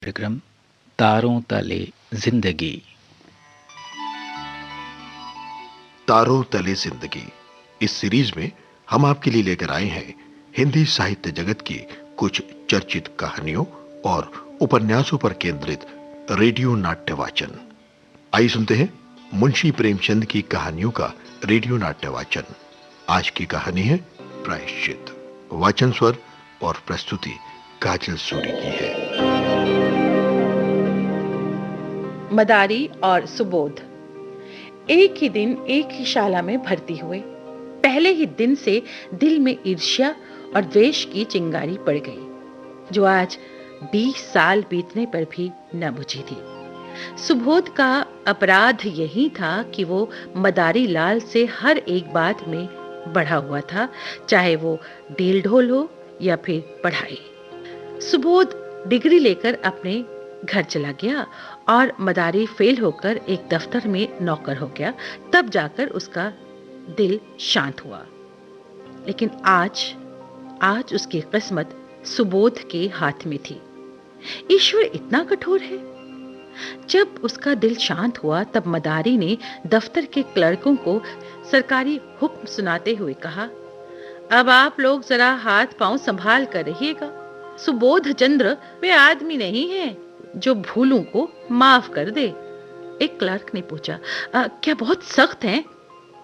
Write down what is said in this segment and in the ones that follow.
कार्यक्रम तारों तले जिंदगी। तारों तले जिंदगी इस सीरीज में हम आपके लिए लेकर आए हैं हिंदी साहित्य जगत की कुछ चर्चित कहानियों और उपन्यासों पर केंद्रित रेडियो नाट्य वाचन। आइए सुनते हैं मुंशी प्रेमचंद की कहानियों का रेडियो नाट्य वाचन। आज की कहानी है प्रायश्चित। वाचन स्वर और प्रस्तुति काजल सूरी की है। मदारी और सुबोध एक ही दिन एक ही शाला में भर्ती हुए। पहले ही दिन से दिल में ईर्ष्या और द्वेष की चिंगारी पड़ गई, जो आज 20 साल बीतने पर भी न बुझी थी। सुबोध का अपराध यही था कि वो मदारी लाल से हर एक बात में बढ़ा हुआ था, चाहे वो डील ढोल हो या फिर पढ़ाई। सुबोध डिग्री लेकर अपने घर चला गया और मदारी फेल होकर एक दफ्तर में नौकर हो गया। तब जाकर उसका दिल शांत हुआ। लेकिन आज उसकी किस्मत सुबोध के हाथ में थी। ईश्वर इतना कठोर है। जब उसका दिल शांत हुआ तब मदारी ने दफ्तर के क्लर्कों को सरकारी हुक्म सुनाते हुए कहा, अब आप लोग जरा हाथ पांव संभाल कर रहिएगा। सुबोध चंद्र वे आदमी नहीं है जो भूलों को माफ कर दे। एक क्लर्क ने पूछा, क्या बहुत सख्त हैं?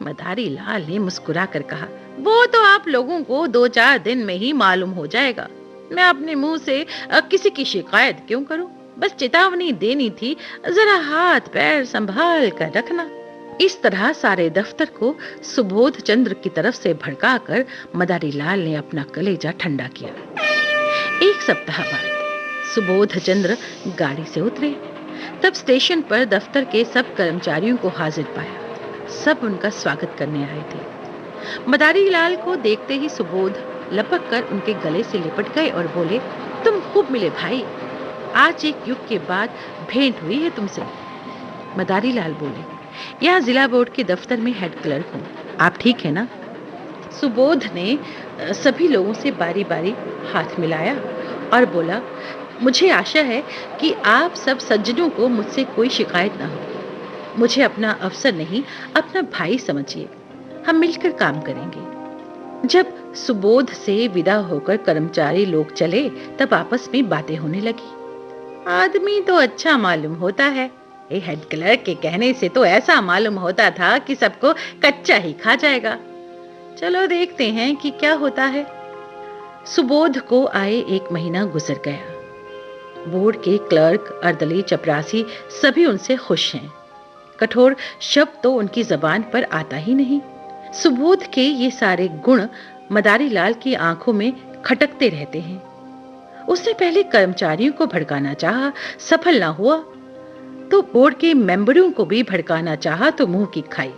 मदारी लाल ने मुस्कुराकर कहा, वो तो आप लोगों को 2-4 दिन में ही मालूम हो जाएगा। मैं अपने मुंह से किसी की शिकायत क्यों करूं? बस चेतावनी देनी थी, जरा हाथ पैर संभाल कर रखना। इस तरह सारे दफ्तर को सुबोध चंद्र की तरफ से भड़काकर मदारी लाल ने अपना कलेजा ठंडा किया। एक सप्ताह बाद सुबोध चंद्र गाड़ी से उतरे। तब स्टेशन पर दफ्तर के सब कर्मचारियों को हाजिर पाया। सब उनका स्वागत करने आए थे। मदारी लाल को देखते ही सुबोध लपक कर उनके गले से लिपट गए और बोले, तुम खूब मिले भाई, आज एक युग के बाद भेंट हुई है तुमसे। मदारी लाल बोले, यहाँ जिला बोर्ड के दफ्तर में हेड क्लर्क हूँ, आप ठीक है ना? सुबोध ने सभी लोगों से बारी बारी हाथ मिलाया और बोला, मुझे आशा है कि आप सब सज्जनों को मुझसे कोई शिकायत ना हो। मुझे अपना अफसर नहीं, अपना भाई समझिए। हम मिलकर काम करेंगे। जब सुबोध से विदा होकर कर्मचारी लोग चले तब आपस में बातें होने लगी। आदमी तो अच्छा मालूम होता है। हेड क्लर्क के कहने से तो ऐसा मालूम होता था कि सबको कच्चा ही खा जाएगा। चलो देखते हैं कि क्या होता है। सुबोध को आए 1 महीना गुजर गया। बोर्ड के क्लर्क, अर्दली, चपरासी सभी उनसे खुश हैं। कठोर शब्द तो उनकी जबान पर आता ही नहीं। सुबोध के ये सारे गुण मदारी लाल की आंखों में खटकते रहते हैं। उसने पहले कर्मचारियों को भड़काना चाहा, सफल ना हुआ, तो बोर्ड के मेंबरों को भी भड़काना चाहा तो मुंह की खाई।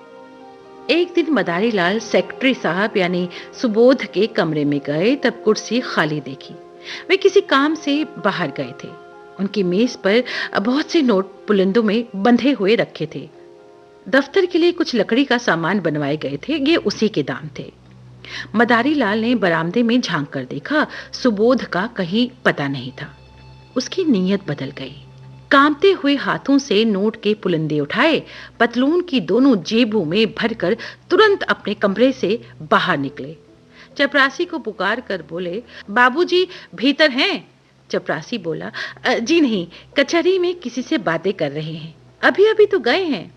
एक दिन मदारी लाल सेक्रेटरी साहब यानी सुबोध के कमरे में गए तब कुर्सी खाली देखी। वे किसी काम से बाहर गए थे। उनकी मेज पर बहुत से नोट पुलिंदों में बंधे हुए रखे थे। दफ्तर के लिए कुछ लकड़ी का सामान बनवाए गए थे, ये उसी के दाम थे। मदारी लाल ने बरामदे में झांक कर देखा, सुबोध का कहीं पता नहीं था। उसकी नीयत बदल गई। कांपते हुए हाथों से नोट के पुलिंदे उठाए, पतलून की दोनों जेबों में भरकर तुरंत अपने कमरे से बाहर निकले। चपरासी को पुकार कर बोले, बाबूजी भीतर हैं? चपरासी बोला, जी नहीं, कचहरी में किसी से बातें कर रहे हैं, अभी अभी तो गए हैं।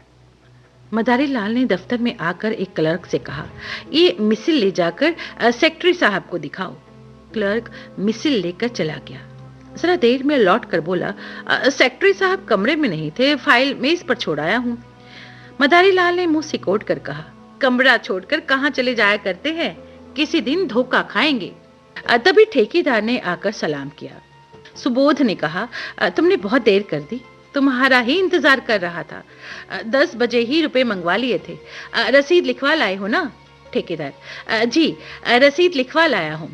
मदारी लाल ने दफ्तर में आकर एक क्लर्क से कहा, ये मिसिल ले जाकर सेक्रेटरी साहब को दिखाओ। क्लर्क मिसिल लेकर चला गया। जरा देर में लौट कर बोला, सेक्रेटरी साहब कमरे में नहीं थे, फाइल मेज पर छोड़ आया हूँ। मदारी लाल ने मुंह सिकोड़ कर कहा, कमरा छोड़कर कहाँ चले जाया करते हैं? किसी दिन धोखा खाएंगे। तभी ठेकेदार ने आकर सलाम किया। सुबोध ने कहा, तुमने बहुत देर कर दी, तुम्हारा ही इंतजार कर रहा था। 10 बजे ही रुपए मंगवा लिए थे। रसीद लिखवा लाए हो ना? ठेकेदार, जी रसीद लिखवा लाया हूँ।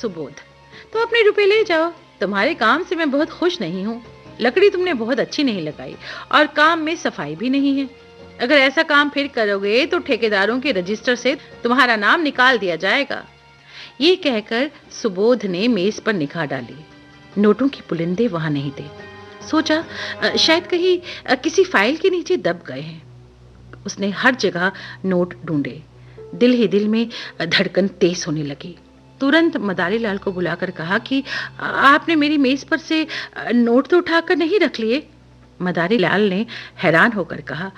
सुबोध, तो अपने रुपए ले जाओ, तुम्हारे काम से मैं बहुत खुश नहीं हूँ। लकड़ी तुमने बहुत अच्छी नहीं लगाई और काम में सफाई भी नहीं है। अगर ऐसा काम फिर करोगे तो ठेकेदारों के रजिस्टर से तुम्हारा नाम निकाल दिया जाएगा। ये कहकर सुबोध ने मेज पर निगाह डाली। नोटों की पुलिंदे वहां नहीं थे। सोचा शायद कहीं किसी फाइल के नीचे दब गए हैं। उसने हर जगह नोट ढूंढे। दिल ही दिल में धड़कन तेज होने लगी। तुरंत मदारी लाल को बुलाकर कहा कि आपने मेरी मेज पर से नोट तो उठाकर नहीं रख लिए? मदारी लाल ने हैरान होकर कहा,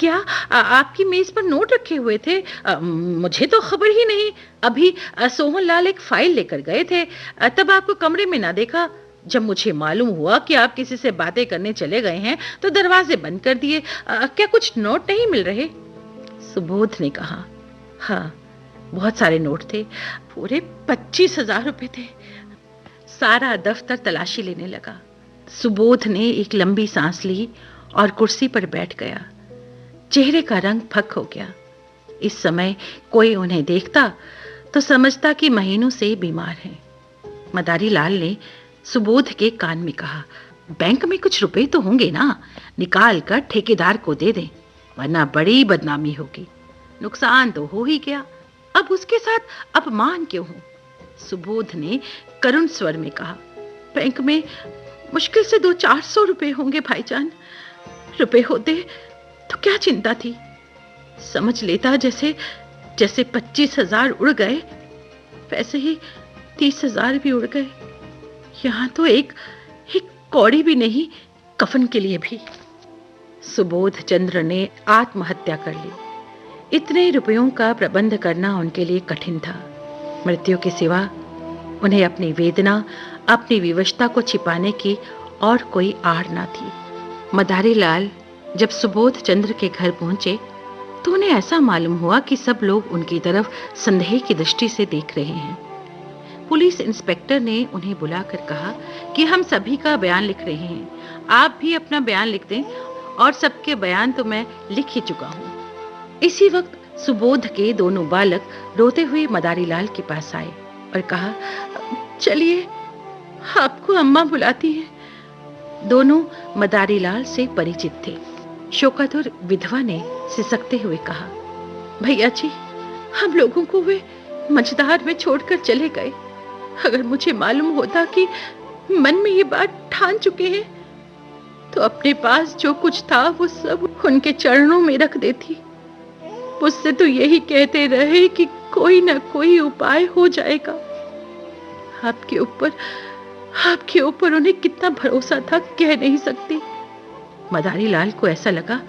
क्या आपकी मेज पर नोट रखे हुए थे? मुझे तो खबर ही नहीं। अभी सोहन लाल एक फाइल लेकर गए थे, तब आपको कमरे में ना देखा। जब मुझे मालूम हुआ कि आप किसी से बातें करने चले गए हैं तो दरवाजे बंद कर दिए। क्या कुछ नोट नहीं मिल रहे? सुबोध ने कहा, हाँ, बहुत सारे नोट थे, पूरे 25,000 रुपए थे। सारा दफ्तर तलाशी लेने लगा। सुबोध ने एक लंबी सांस ली और कुर्सी पर बैठ गया। चेहरे का रंग फक हो गया। इस समय कोई उन्हें देखता तो समझता कि महीनों से बीमार हैं। मदारी लाल ने सुबोध के कान में कहा, बैंक में कुछ रुपए तो होंगे ना, निकाल कर ठेकेदार को दे दें, वरना बड़ी बदनामी होगी। नुकसान तो हो ही गया, अब उसके साथ अपमान क्यों हो? सुबोध ने करुण स्वर में कहा, बैंक में मुश्किल से 200-400 रुपए होंगे भाईजान। रुपए होते तो क्या चिंता थी? समझ लेता जैसे 25,000 उड़ गए वैसे ही 30,000 भी उड़ गए। यहाँ तो एक कौड़ी भी नहीं कफन के लिए भी। सुबोध चंद्र ने आत्महत्या कर ली। इतने रुपयों का प्रबंध करना उनके लिए कठिन था। मृत्यु के सिवा उन्हें अपनी वेदना, अपनी विवशता को छिपाने की और कोई आड़ ना थी। मदारी लाल जब सुबोध चंद्र के घर पहुंचे तो उन्हें ऐसा मालूम हुआ कि सब लोग उनकी तरफ संदेह की दृष्टि से देख रहे हैं। पुलिस इंस्पेक्टर ने उन्हें बुलाकर कहा कि हम सभी का बयान लिख रहे हैं, आप भी अपना बयान लिख दें, और सबके बयान तो मैं लिख ही चुका हूँ। इसी वक्त सुबोध के दोनों बालक रोते हुए मदारी लाल के पास आए और कहा, चलिए, आपको अम्मा बुलाती हैं। दोनों मदारी लाल से परिचित थे। शोकातुर विधवा ने सिसकते हुए कहा, भैया जी, हम लोगों को वे मझधार में छोड़कर चले गए। अगर मुझे मालूम होता कि मन में ये बात ठान चुके हैं तो अपने पास जो कुछ था वो सब उनके चरणों में रख देती। मुझसे तो यही कहते रहे कि कोई ना कोई उपाय हो जाएगा। आपके ऊपर उन्हें कितना भरोसा था कह नहीं सकती। मदारी लाल को ऐसा लगा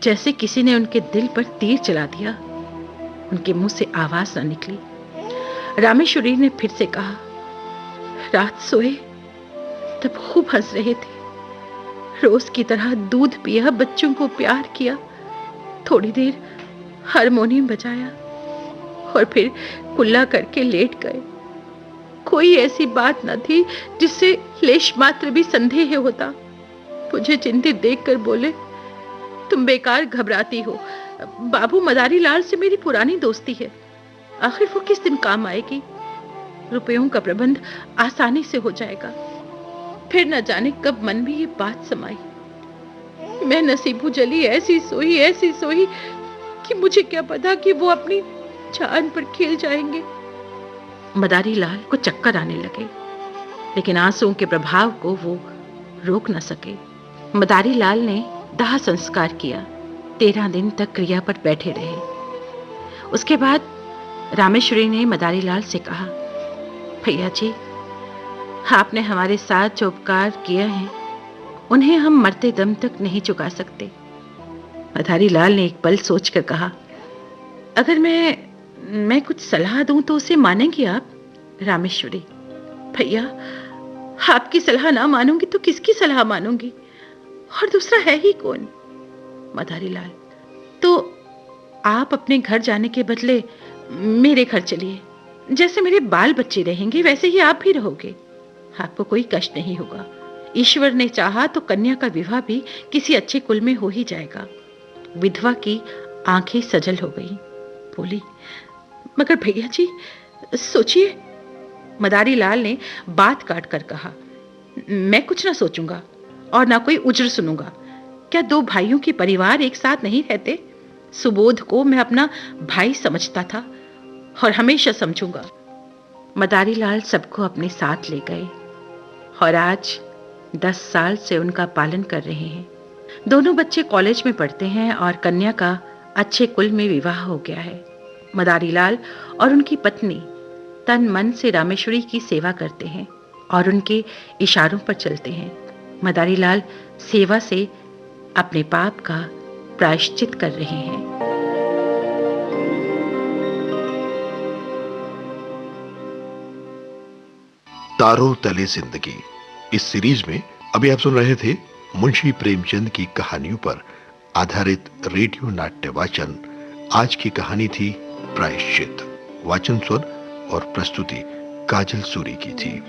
जैसे किसी ने उनके दिल पर तीर चला दिया। उनके मुंह से आवाज न निकली। रामेश्वरी ने फिर से कहा, रात सोए तब खूब हंस रहे थे, रोज की तरह दूध पिया, बच्चों को प्यार किया, थोड़ी देर हारमोनियम बजाया और फिर कुल्ला करके लेट गए। कोई ऐसी बात न थी जिससे लेश मात्र भी संदेह होता। मुझे चिंतित देखकर बोले, तुम बेकार घबराती हो, बाबू मदारी लाल से मेरी पुरानी दोस्ती है, आखिर वो किस दिन काम आएगी। रुपयों का प्रबंध आसानी से हो जाएगा। फिर न जाने कब मन में ये बात समाई। मैं नसीबू जली ऐसी सोई कि मुझे क्या पता कि वो अपनी जान पर खेल जाएंगे। मदारी लाल को चक्कर आने लगे, लेकिन आंसुओं के प्रभाव को वो रोक न सके। मदारी लाल ने दाह संस्कार किया। 13 दिन तक क्रिया पर बैठे रहे। उसके बाद रामेश्वरी ने मदारी लाल से कहा, भैया जी, आपने हमारे साथ जो उपकार किए हैं उन्हें हम मरते दम तक नहीं चुका सकते। मदारी लाल ने एक पल सोचकर कहा, अगर मैं कुछ सलाह दूं तो उसे मानेंगी आप? रामेश्वरी, भैया, आपकी सलाह ना मानूंगी तो किसकी सलाह मानूंगी, और दूसरा है ही कौन? मदारी लाल, तो आप अपने घर जाने के बदले मेरे घर चलिए। जैसे मेरे बाल बच्चे रहेंगे वैसे ही आप भी रहोगे। आपको कोई कष्ट नहीं होगा। ईश्वर ने चाहा तो कन्या का विवाह भी किसी अच्छे कुल में हो ही जाएगा। विधवा की आंखें सजल हो गई। बोली, मगर भैया जी सोचिए। मदारी लाल ने बात काट कर कहा, मैं कुछ ना सोचूंगा और ना कोई उज्र सुनूंगा। क्या 2 भाइयों के परिवार एक साथ नहीं रहते? सुबोध को मैं अपना भाई समझता था और हमेशा समझूंगा। मदारी लाल सबको अपने साथ ले गए और आज 10 साल से उनका पालन कर रहे हैं। दोनों बच्चे कॉलेज में पढ़ते हैं और कन्या का अच्छे कुल में विवाह हो गया है। मदारीलाल और उनकी पत्नी तन मन से रामेश्वरी की सेवा करते हैं और उनके इशारों पर चलते हैं। मदारीलाल सेवा से अपने पाप का प्रायश्चित कर रहे हैं। तारों तले जिंदगी इस सीरीज में अभी आप सुन रहे थे मुंशी प्रेमचंद की कहानियों पर आधारित रेडियो नाट्य वाचन। आज की कहानी थी प्रायश्चित। वाचन स्वर और प्रस्तुति काजल सूरी की थी।